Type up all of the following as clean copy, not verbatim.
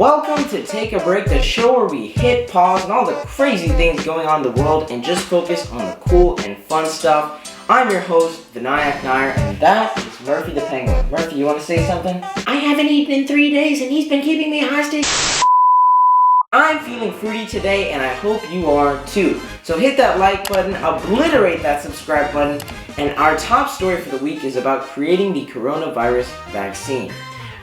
Welcome to Take a Break, the show where we hit pause on all the crazy things going on in the world and just focus on the cool and fun stuff. I'm your host, Vinayak, and that is Murphy the Penguin. Murphy, you want to say something? I haven't eaten in 3 days and he's been keeping me hostage. I'm feeling fruity today and I hope you are too. So hit that like button, obliterate that subscribe button, and our top story for the week is about creating the coronavirus vaccine.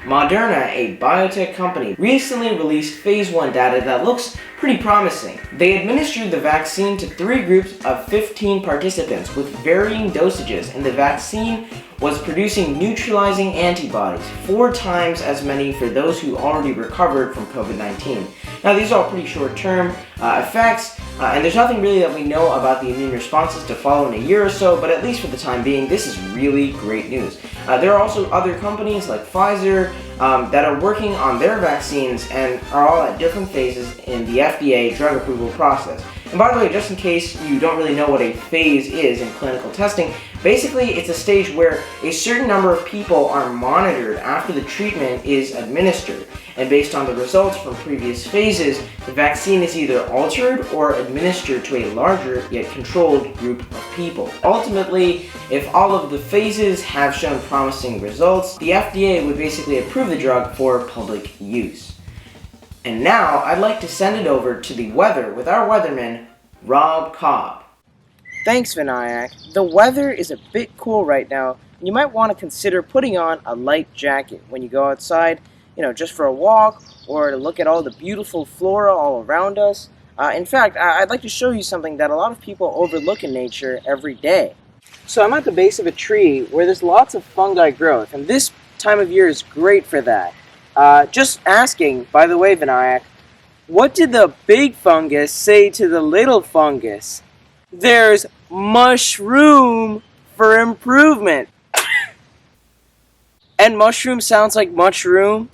Moderna, a biotech company, recently released phase 1 data that looks pretty promising. They administered the vaccine to 3 groups of 15 participants with varying dosages, and the vaccine was producing neutralizing antibodies, 4 times as many for those who already recovered from COVID-19. Now, these are all pretty short-term effects, and there's nothing really that we know about the immune responses to follow in a year or so, but at least for the time being, this is really great news. There are also other companies like Pfizer that are working on their vaccines and are all at different phases in the FDA drug approval process. And by the way, just in case you don't really know what a phase is in clinical testing, basically it's a stage where a certain number of people are monitored after the treatment is administered. And based on the results from previous phases, the vaccine is either altered or administered to a larger yet controlled group of people. Ultimately, if all of the phases have shown promising results, the FDA would basically approve the drug for public use. And now, I'd like to send it over to the weather with our weatherman, Rob Cobb. Thanks, Vinayak. The weather is a bit cool right now, and you might want to consider putting on a light jacket when you go outside, just for a walk or to look at all the beautiful flora all around us. In fact, I'd like to show you something that a lot of people overlook in nature every day. So I'm at the base of a tree where there's lots of fungi growth, and this time of year is great for that. Just asking, by the way, Vinayak, what did the big fungus say to the little fungus? There's mushroom for improvement. And mushroom sounds like mushroom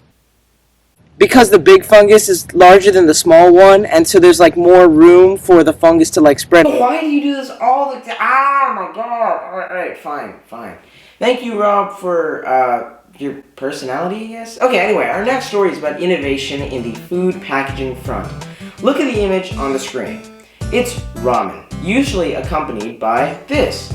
because the big fungus is larger than the small one, and so there's more room for the fungus to spread. Why do you do this all the time? Oh my god. Alright, fine. Thank you, Rob, for your personality, I guess? Okay, anyway, our next story is about innovation in the food packaging front. Look at the image on the screen. It's ramen, usually accompanied by this,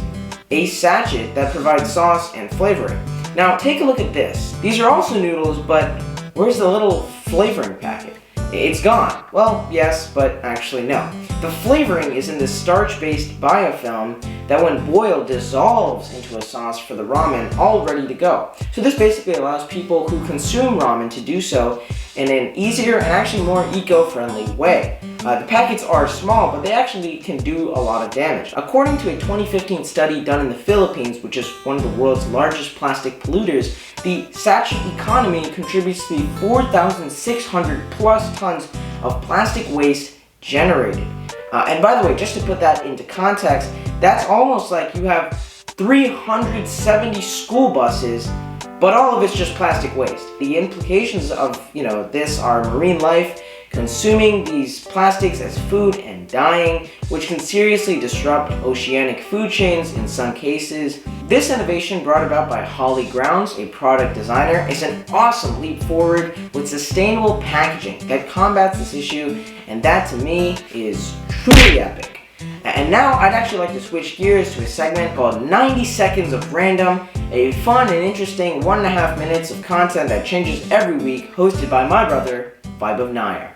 a sachet that provides sauce and flavoring. Now, take a look at this. These are also noodles, but where's the little flavoring packet? It's gone. Well, yes, but actually no. The flavoring is in this starch-based biofilm that when boiled dissolves into a sauce for the ramen all ready to go. So this basically allows people who consume ramen to do so in an easier and actually more eco-friendly way. The packets are small, but they actually can do a lot of damage. According to a 2015 study done in the Philippines, which is one of the world's largest plastic polluters, the sachet economy contributes to the 4,600 plus tons of plastic waste generated. And by the way, just to put that into context, that's almost like you have 370 school buses, but all of it's just plastic waste. The implications of, this are marine life, consuming these plastics as food and dying, which can seriously disrupt oceanic food chains in some cases. This innovation, brought about by Holly Grounds, a product designer, is an awesome leap forward with sustainable packaging that combats this issue, and that to me is truly epic. And now I'd actually like to switch gears to a segment called 90 Seconds of Random, a fun and interesting 1.5 minutes of content that changes every week, hosted by my brother, Vibe of Nair.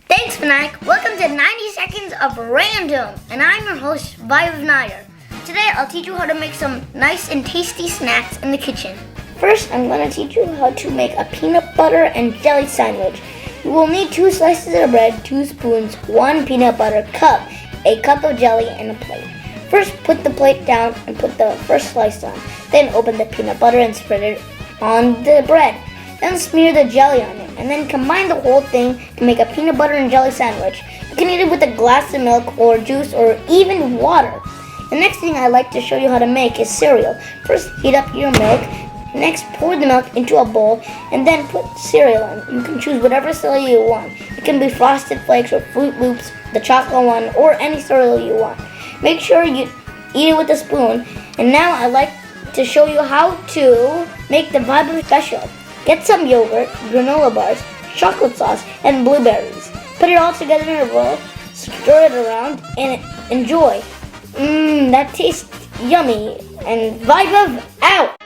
Thanks, Vinayak. Welcome to 90 Seconds of Random, and I'm your host, Vibe of Nair. Today, I'll teach you how to make some nice and tasty snacks in the kitchen. First, I'm going to teach you how to make a peanut butter and jelly sandwich. You will need 2 slices of bread, 2 spoons, 1 peanut butter cup, a cup of jelly, and a plate. First, put the plate down and put the first slice on. Then open the peanut butter and spread it on the bread. Then smear the jelly on it, and then combine the whole thing to make a peanut butter and jelly sandwich. You can eat it with a glass of milk or juice or even water. The next thing I like to show you how to make is cereal. First, heat up your milk. Next, pour the milk into a bowl and then put cereal in. You can choose whatever cereal you want. It can be Frosted Flakes or Fruit Loops, the chocolate one, or any cereal you want. Make sure you eat it with a spoon. And now I like to show you how to make the Vibe Special. Get some yogurt, granola bars, chocolate sauce, and blueberries. Put it all together in a bowl, stir it around, and enjoy. That tastes yummy. And Vibe out!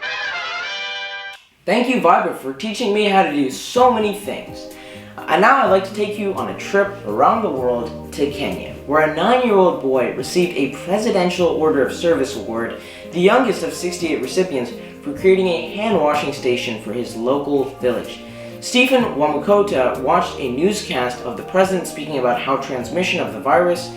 Thank you, Viber, for teaching me how to do so many things. And now I'd like to take you on a trip around the world to Kenya, where a 9-year-old boy received a Presidential Order of Service Award, the youngest of 68 recipients, for creating a hand-washing station for his local village. Stephen Wamukota watched a newscast of the president speaking about how transmission of the virus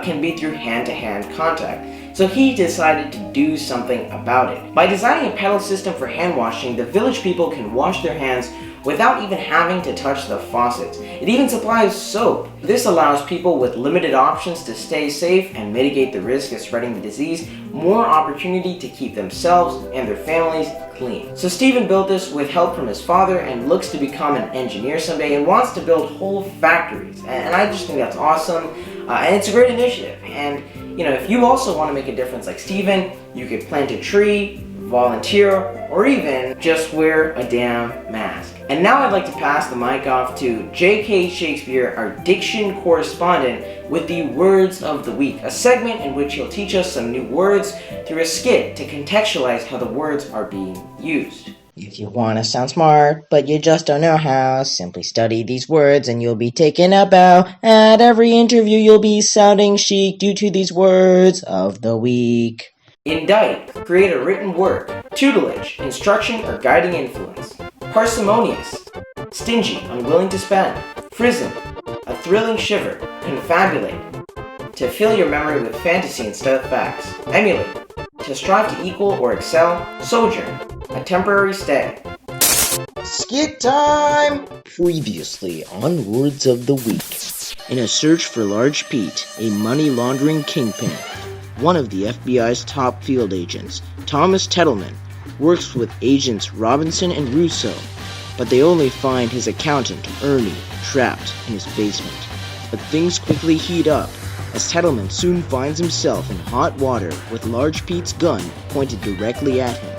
can be through hand-to-hand contact. So he decided to do something about it. By designing a pedal system for hand washing, the village people can wash their hands without even having to touch the faucets. It even supplies soap. This allows people with limited options to stay safe and mitigate the risk of spreading the disease more opportunity to keep themselves and their families clean. So Stephen built this with help from his father and looks to become an engineer someday and wants to build whole factories. And I just think that's awesome. And it's a great initiative. And if you also want to make a difference like Stephen, you could plant a tree, volunteer, or even just wear a damn mask. And now I'd like to pass the mic off to J.K. Shakespeare, our diction correspondent, with the Words of the Week, a segment in which he'll teach us some new words through a skit to contextualize how the words are being used. If you want to sound smart, but you just don't know how, simply study these words and you'll be taken a bow. At every interview you'll be sounding chic due to these words of the week. Indict, create a written work. Tutelage, instruction or guiding influence. Parsimonious, stingy, unwilling to spend. Frisson, a thrilling shiver. Confabulate, to fill your memory with fantasy instead of facts. Emulate, to strive to equal or excel. Sojourn, a temporary stay. Skit time! Previously on Words of the Week. In a search for Large Pete, a money laundering kingpin, one of the FBI's top field agents, Thomas Tettleman, works with agents Robinson and Russo, but they only find his accountant, Ernie, trapped in his basement. But things quickly heat up, as Tettleman soon finds himself in hot water with Large Pete's gun pointed directly at him.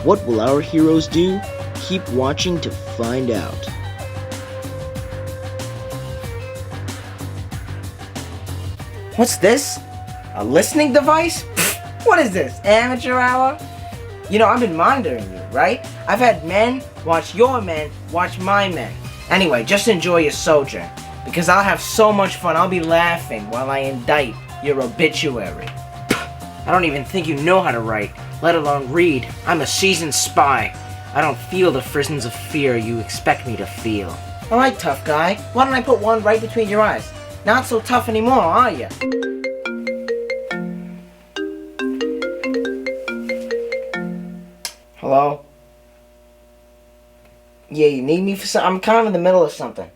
What will our heroes do? Keep watching to find out. What's this? A listening device? Pfft, what is this, amateur hour? I've been monitoring you, right? I've had men watch your men watch my men. Anyway, just enjoy your sojourn, because I'll have so much fun. I'll be laughing while I indict your obituary. I don't even think you know how to write, let alone read. I'm a seasoned spy. I don't feel the frisons of fear you expect me to feel. Alright, tough guy. Why don't I put one right between your eyes? Not so tough anymore, are you? Hello? Yeah, you need me for something? I'm kind of in the middle of something.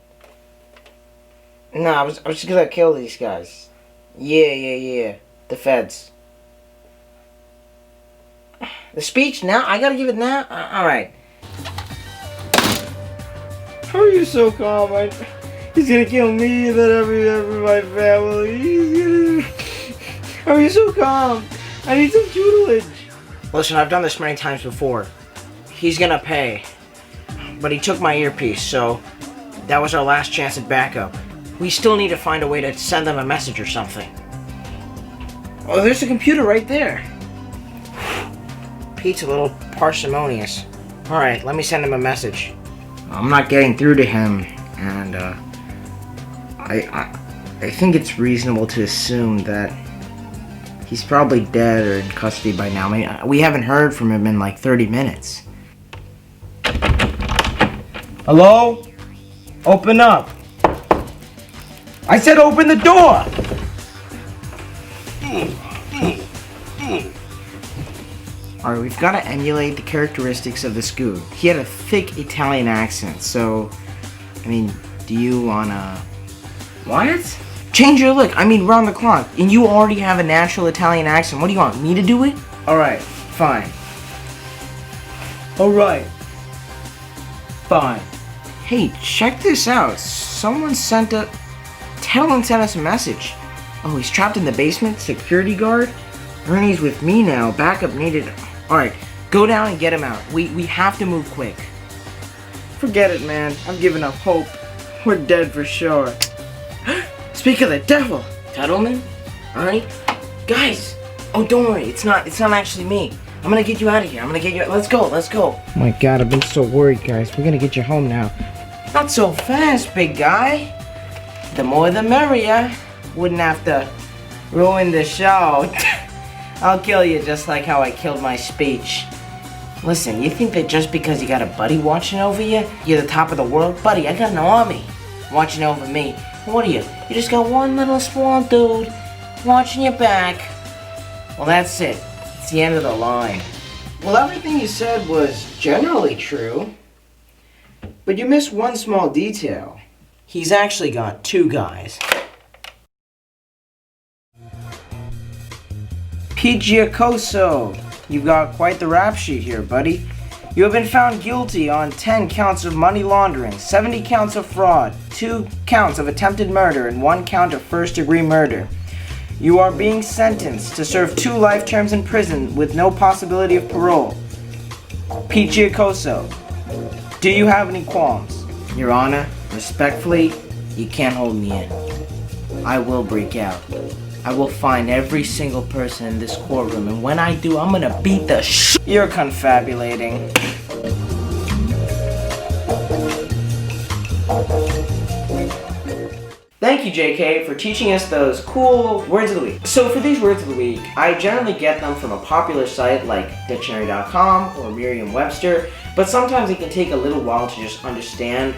No, I was just gonna kill these guys. Yeah. The feds. The speech now? I gotta give it now? Alright. How are you so calm? He's gonna kill me and then every my family. How are you so calm? I need some tutelage. Listen, I've done this many times before. He's gonna pay. But he took my earpiece, so that was our last chance at backup. We still need to find a way to send them a message or something. Oh, there's a computer right there. Pete's a little parsimonious. Alright, let me send him a message. I'm not getting through to him, and I think it's reasonable to assume that he's probably dead or in custody by now. I mean, we haven't heard from him in like 30 minutes. Hello? Open up. I said open the door! Alright, we've got to emulate the characteristics of this goo. He had a thick Italian accent, so, I mean, do you wanna... What? Change your look. I mean, round the clock. And you already have a natural Italian accent. What do you want, me to do it? Alright, fine. Alright. Fine. Hey, check this out. Tettleman sent us a message. Oh, he's trapped in the basement? Security guard? Ernie's with me now. Backup needed. Alright, go down and get him out. We have to move quick. Forget it, man. I've given up hope. We're dead for sure. Speak of the devil, Tuttleman, Arnie, guys. Oh, don't worry. It's not actually me. I'm gonna get you out of here. Let's go. Oh my god, I've been so worried, guys. We're gonna get you home now. Not so fast, big guy. The more the merrier. Wouldn't have to ruin the show. I'll kill you just like how I killed my speech. Listen, you think that just because you got a buddy watching over you, you're the top of the world? Buddy, I got an army watching over me. What are you? You just got one little small dude watching your back. Well, that's it. It's the end of the line. Well, everything you said was generally true. But you missed one small detail. He's actually got two guys. Pigiacoso, you've got quite the rap sheet here, buddy. You have been found guilty on 10 counts of money laundering, 70 counts of fraud, 2 counts of attempted murder, and 1 count of first-degree murder. You are being sentenced to serve 2 life terms in prison with no possibility of parole. Pigiacoso, do you have any qualms? Your Honor, respectfully, you can't hold me in. I will break out. I will find every single person in this courtroom, and when I do, I'm gonna beat the You're confabulating. Thank you, JK, for teaching us those cool words of the week. So for these words of the week, I generally get them from a popular site like dictionary.com or Merriam-Webster, but sometimes it can take a little while to just understand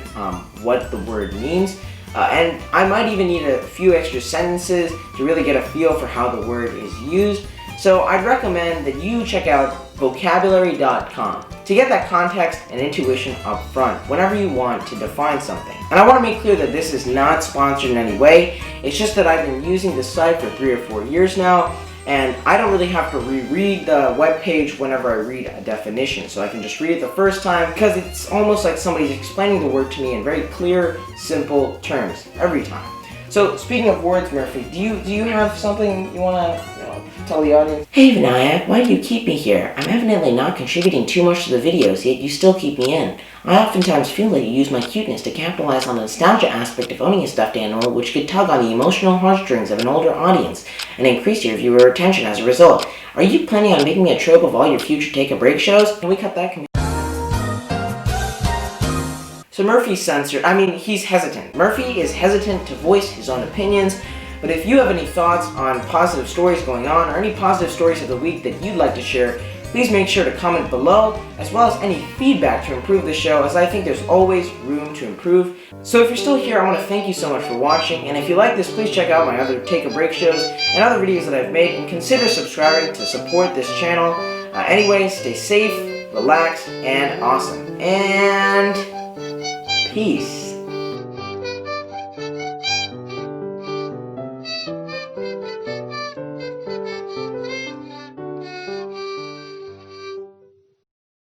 what the word means. And I might even need a few extra sentences to really get a feel for how the word is used. So I'd recommend that you check out vocabulary.com to get that context and intuition up front whenever you want to define something. And I want to make clear that this is not sponsored in any way. It's just that I've been using this site for 3 or 4 years now, and I don't really have to reread the webpage whenever I read a definition, so I can just read it the first time because it's almost like somebody's explaining the word to me in very clear, simple terms every time. So speaking of words, Murphy, do you have something you want to tell the audience? Hey Vinayak, why do you keep me here? I'm evidently not contributing too much to the videos, yet you still keep me in. I oftentimes feel that you use my cuteness to capitalize on the nostalgia aspect of owning a stuffed animal, which could tug on the emotional heartstrings of an older audience and increase your viewer retention as a result. Are you planning on making me a trope of all your future Take a Break shows? Can we cut that? So Murphy's censored. He's hesitant. Murphy is hesitant to voice his own opinions. But if you have any thoughts on positive stories going on or any positive stories of the week that you'd like to share, please make sure to comment below, as well as any feedback to improve the show, as I think there's always room to improve. So if you're still here, I want to thank you so much for watching, and if you like this, please check out my other Take a Break shows and other videos that I've made, and consider subscribing to support this channel. Anyway, stay safe, relax, and awesome. And peace.